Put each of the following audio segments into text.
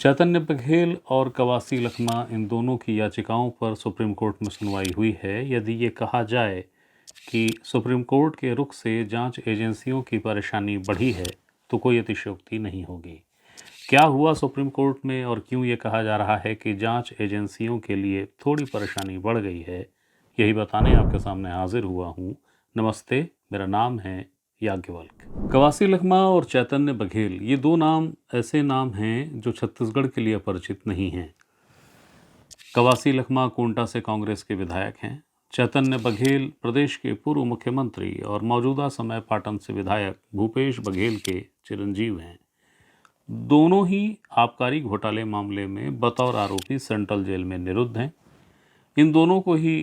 चैतन्य बघेल और कवासी लखमा इन दोनों की याचिकाओं पर सुप्रीम कोर्ट में सुनवाई हुई है। यदि ये कहा जाए कि सुप्रीम कोर्ट के रुख से जांच एजेंसियों की परेशानी बढ़ी है तो कोई अतिशयोक्ति नहीं होगी। क्या हुआ सुप्रीम कोर्ट में और क्यों ये कहा जा रहा है कि जांच एजेंसियों के लिए थोड़ी परेशानी बढ़ गई है, यही बताने आपके सामने हाजिर हुआ हूँ। नमस्ते, मेरा नाम है याज्ञवल्क। कवासी लखमा और चैतन्य बघेल ये दो नाम ऐसे नाम हैं जो छत्तीसगढ़ के लिए अपरिचित नहीं हैं। कवासी लखमा कोंटा से कांग्रेस के विधायक हैं। चैतन्य बघेल प्रदेश के पूर्व मुख्यमंत्री और मौजूदा समय पाटन से विधायक भूपेश बघेल के चिरंजीव हैं। दोनों ही आबकारी घोटाले मामले में बतौर आरोपी सेंट्रल जेल में निरुद्ध हैं। इन दोनों को ही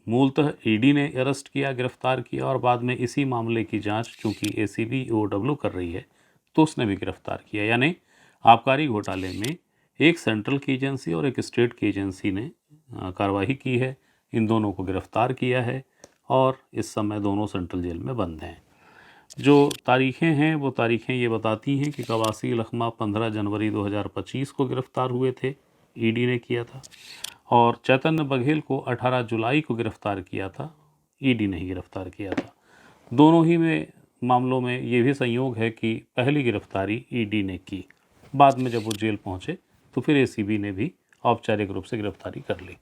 मूलतः ईडी ने अरेस्ट किया, गिरफ्तार किया और बाद में इसी मामले की जांच चूंकि एसीबी ईओडब्ल्यू कर रही है तो उसने भी गिरफ्तार किया। यानी आबकारी घोटाले में एक सेंट्रल की एजेंसी और एक स्टेट की एजेंसी ने कार्रवाई की है, इन दोनों को गिरफ्तार किया है और इस समय दोनों सेंट्रल जेल में बंद हैं। जो तारीखें हैं वो तारीखें ये बताती हैं कि कवासी लखमा 15 जनवरी 2025 को गिरफ्तार हुए थे, ईडी ने किया था, और चैतन्य बघेल को 18 जुलाई को गिरफ्तार किया था, ईडी ने ही गिरफ्तार किया था। दोनों ही में मामलों में ये भी संयोग है कि पहली गिरफ्तारी ईडी ने की, बाद में जब वो जेल पहुंचे तो फिर एसीबी ने भी औपचारिक रूप से गिरफ्तारी कर ली।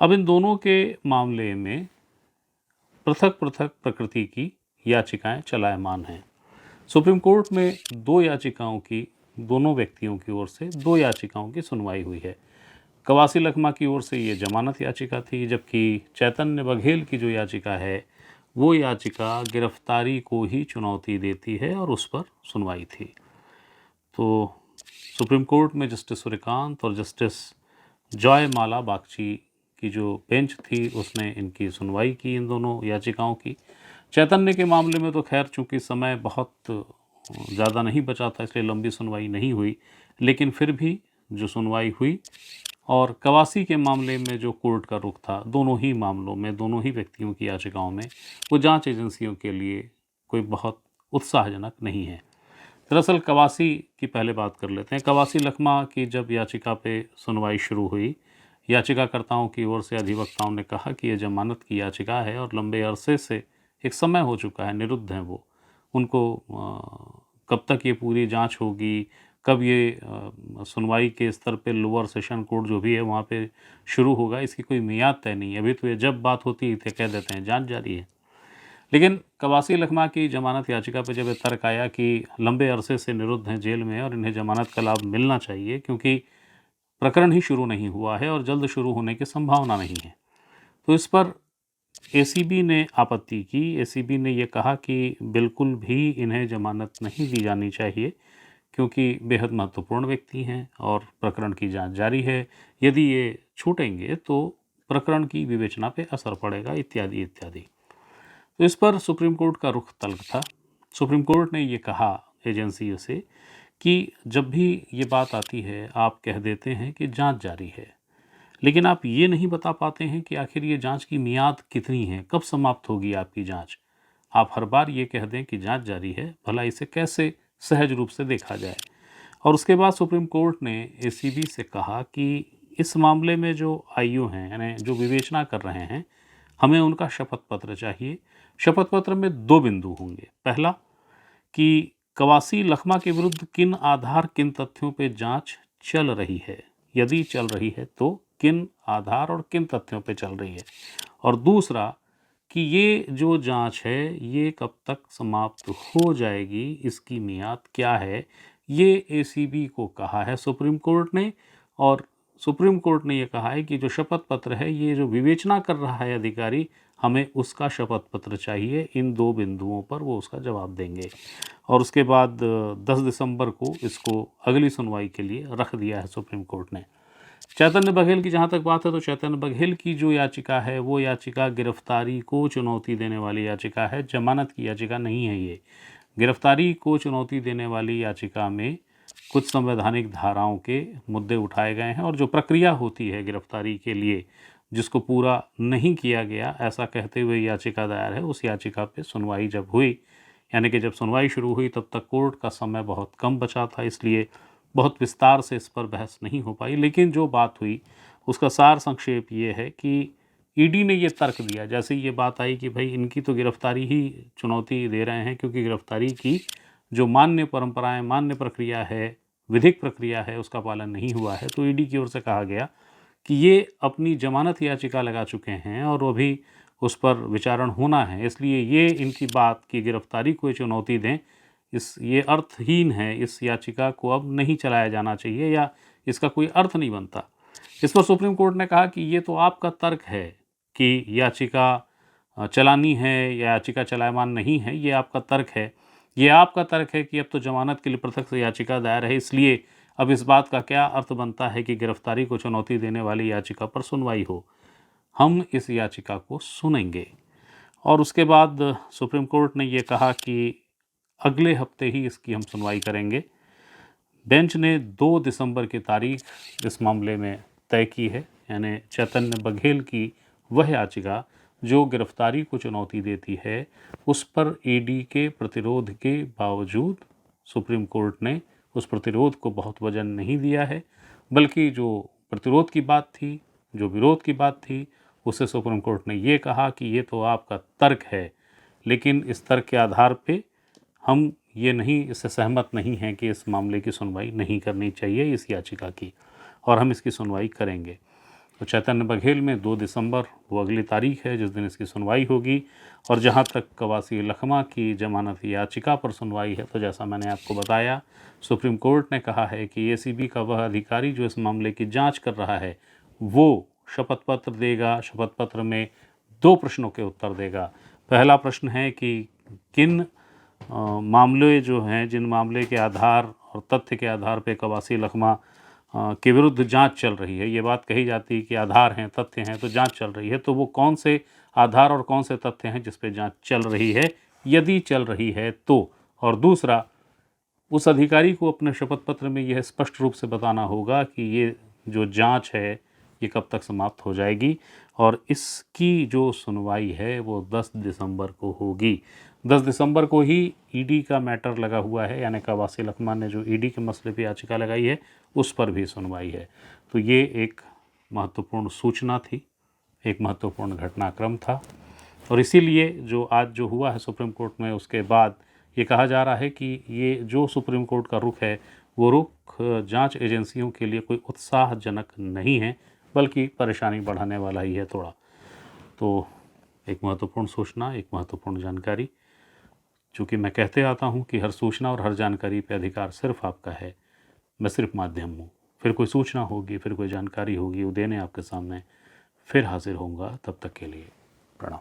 अब इन दोनों के मामले में पृथक पृथक प्रकृति की याचिकाएं चलायमान हैं। सुप्रीम कोर्ट में दोनों व्यक्तियों की ओर से दो याचिकाओं की सुनवाई हुई है। कवासी लखमा की ओर से ये जमानत याचिका थी, जबकि चैतन्य बघेल की जो याचिका है वो याचिका गिरफ्तारी को ही चुनौती देती है और उस पर सुनवाई थी। तो सुप्रीम कोर्ट में जस्टिस सूर्यकांत और जस्टिस जॉय माला बागची की जो बेंच थी उसने इनकी सुनवाई की, इन दोनों याचिकाओं की। चैतन्य के मामले में तो खैर चूंकि समय बहुत ज़्यादा नहीं बचा था इसलिए लंबी सुनवाई नहीं हुई, लेकिन फिर भी जो सुनवाई हुई, और कवासी के मामले में जो कोर्ट का रुख था दोनों ही मामलों में, दोनों ही व्यक्तियों की याचिकाओं में, वो जांच एजेंसियों के लिए कोई बहुत उत्साहजनक नहीं है। दरअसल कवासी की पहले बात कर लेते हैं। कवासी लखमा की जब याचिका पे सुनवाई शुरू हुई, याचिकाकर्ताओं की ओर से अधिवक्ताओं ने कहा कि ये जमानत की याचिका है और लंबे अरसे से एक समय हो चुका है, निरुद्ध हैं वो, उनको कब तक ये पूरी जांच होगी, कब ये सुनवाई के स्तर पे लोअर सेशन कोर्ट जो भी है वहाँ पे शुरू होगा, इसकी कोई मियाद तय नहीं है। अभी तो ये जब बात होती है तो कह देते हैं जांच जारी है। लेकिन कवासी लखमा की जमानत याचिका पर जब तर्क आया कि लंबे अरसे से निरुद्ध हैं जेल में और इन्हें जमानत का लाभ मिलना चाहिए क्योंकि प्रकरण ही शुरू नहीं हुआ है और जल्द शुरू होने की संभावना नहीं है, तो इस पर एसीबी ने आपत्ति की। एसीबी ने ये कहा कि बिल्कुल भी इन्हें जमानत नहीं दी जानी चाहिए क्योंकि बेहद महत्वपूर्ण व्यक्ति हैं और प्रकरण की जांच जारी है, यदि ये छूटेंगे तो प्रकरण की विवेचना पे असर पड़ेगा, इत्यादि इत्यादि। तो इस पर सुप्रीम कोर्ट का रुख तल्ख था। सुप्रीम कोर्ट ने ये कहा एजेंसियों से कि जब भी ये बात आती है आप कह देते हैं कि जांच जारी है, लेकिन आप ये नहीं बता पाते हैं कि आखिर ये जांच की मियाद कितनी है, कब समाप्त होगी आपकी जांच। आप हर बार ये कह दें कि जांच जारी है, भला इसे कैसे सहज रूप से देखा जाए। और उसके बाद सुप्रीम कोर्ट ने एसीबी से कहा कि इस मामले में जो आईयू हैं, यानी जो विवेचना कर रहे हैं, हमें उनका शपथ पत्र चाहिए। शपथ पत्र में दो बिंदु होंगे। पहला कि कवासी लखमा के विरुद्ध किन आधार किन तथ्यों पे जांच चल रही है, यदि चल रही है तो किन आधार और किन तथ्यों पे चल रही है, और दूसरा कि ये जो जांच है ये कब तक समाप्त हो जाएगी, इसकी मियाद क्या है। ये एसीबी को कहा है सुप्रीम कोर्ट ने, और सुप्रीम कोर्ट ने ये कहा है कि जो शपथ पत्र है, ये जो विवेचना कर रहा है अधिकारी, हमें उसका शपथ पत्र चाहिए। इन दो बिंदुओं पर वो उसका जवाब देंगे। और उसके बाद 10 दिसंबर को इसको अगली सुनवाई के लिए रख दिया है सुप्रीम कोर्ट ने। चैतन्य बघेल की जहाँ तक बात है तो चैतन्य बघेल की जो याचिका है वो याचिका गिरफ्तारी को चुनौती देने वाली याचिका है, जमानत की याचिका नहीं है। ये गिरफ्तारी को चुनौती देने वाली याचिका में कुछ संवैधानिक धाराओं के मुद्दे उठाए गए हैं और जो प्रक्रिया होती है गिरफ्तारी के लिए जिसको पूरा नहीं किया गया, ऐसा कहते हुए याचिका दायर है। उस याचिका पे सुनवाई जब हुई, यानी कि जब सुनवाई शुरू हुई तब तक कोर्ट का समय बहुत कम बचा था, इसलिए बहुत विस्तार से इस पर बहस नहीं हो पाई, लेकिन जो बात हुई उसका सार संक्षेप ये है कि ईडी ने ये तर्क दिया, जैसे ये बात आई कि भाई इनकी तो गिरफ्तारी ही चुनौती दे रहे हैं, क्योंकि गिरफ्तारी की जो मान्य परंपराएं, मान्य प्रक्रिया है, विधिक प्रक्रिया है, उसका पालन नहीं हुआ है। तो ईडी की ओर से कहा गया कि ये अपनी जमानत याचिका लगा चुके हैं और वो भी उस पर विचारण होना है, इसलिए ये इनकी बात की गिरफ्तारी को चुनौती दें, ये अर्थहीन है, इस याचिका को अब नहीं चलाया जाना चाहिए या इसका कोई अर्थ नहीं बनता। इस पर सुप्रीम कोर्ट ने कहा कि ये तो आपका तर्क है कि याचिका चलानी है या याचिका चलायमान नहीं है, ये आपका तर्क है। ये आपका तर्क है कि अब तो जमानत के लिए पृथक से याचिका दायर है, इसलिए अब इस बात का क्या अर्थ बनता है कि गिरफ्तारी को चुनौती देने वाली याचिका पर सुनवाई हो। हम इस याचिका को सुनेंगे। और उसके बाद सुप्रीम कोर्ट ने ये कहा कि अगले हफ्ते ही इसकी हम सुनवाई करेंगे। बेंच ने 2 दिसंबर की तारीख इस मामले में तय की है, यानी चैतन्य बघेल की वह याचिका जो गिरफ्तारी को चुनौती देती है, उस पर ईडी के प्रतिरोध के बावजूद सुप्रीम कोर्ट ने उस प्रतिरोध को बहुत वजन नहीं दिया है, बल्कि जो प्रतिरोध की बात थी, जो विरोध की बात थी, उससे सुप्रीम कोर्ट ने ये कहा कि ये तो आपका तर्क है, लेकिन इस तर्क के आधार पे हम ये नहीं, इससे सहमत नहीं हैं कि इस मामले की सुनवाई नहीं करनी चाहिए, इस याचिका की, और हम इसकी सुनवाई करेंगे। तो चैतन्य बघेल में 2 दिसंबर वो अगली तारीख है जिस दिन इसकी सुनवाई होगी। और जहाँ तक कवासी लखमा की जमानत याचिका पर सुनवाई है, तो जैसा मैंने आपको बताया, सुप्रीम कोर्ट ने कहा है कि एसीबी का वह अधिकारी जो इस मामले की जांच कर रहा है, वो शपथ पत्र देगा। शपथ पत्र में 2 प्रश्नों के उत्तर देगा। पहला प्रश्न है कि किन मामले जो हैं, जिन मामले के आधार और तथ्य के आधार पे कवासी लखमा के विरुद्ध जांच चल रही है, ये बात कही जाती है कि आधार हैं, तथ्य हैं, तो जांच चल रही है, तो वो कौन से आधार और कौन से तथ्य हैं जिस पे जांच चल रही है, यदि चल रही है तो। और दूसरा, उस अधिकारी को अपने शपथ पत्र में यह स्पष्ट रूप से बताना होगा कि ये जो जांच है ये कब तक समाप्त हो जाएगी, और इसकी जो सुनवाई है वो 10 दिसंबर को होगी। 10 दिसंबर को ही ईडी का मैटर लगा हुआ है, यानी कवासी लखमा ने जो ईडी के मसले पर याचिका लगाई है उस पर भी सुनवाई है। तो ये एक महत्वपूर्ण सूचना थी, एक महत्वपूर्ण घटनाक्रम था, और इसीलिए जो आज जो हुआ है सुप्रीम कोर्ट में, उसके बाद ये कहा जा रहा है कि ये जो सुप्रीम कोर्ट का रुख है वो रुख जांच एजेंसियों के लिए कोई उत्साहजनक नहीं है, बल्कि परेशानी बढ़ाने वाला ही है थोड़ा। तो एक महत्वपूर्ण सूचना, एक महत्वपूर्ण जानकारी। चूँकि मैं कहते आता हूँ कि हर सूचना और हर जानकारी पे अधिकार सिर्फ आपका है, मैं सिर्फ माध्यम हूँ। फिर कोई सूचना होगी, फिर कोई जानकारी होगी, वो देने आपके सामने फिर हाजिर होऊंगा। तब तक के लिए प्रणाम।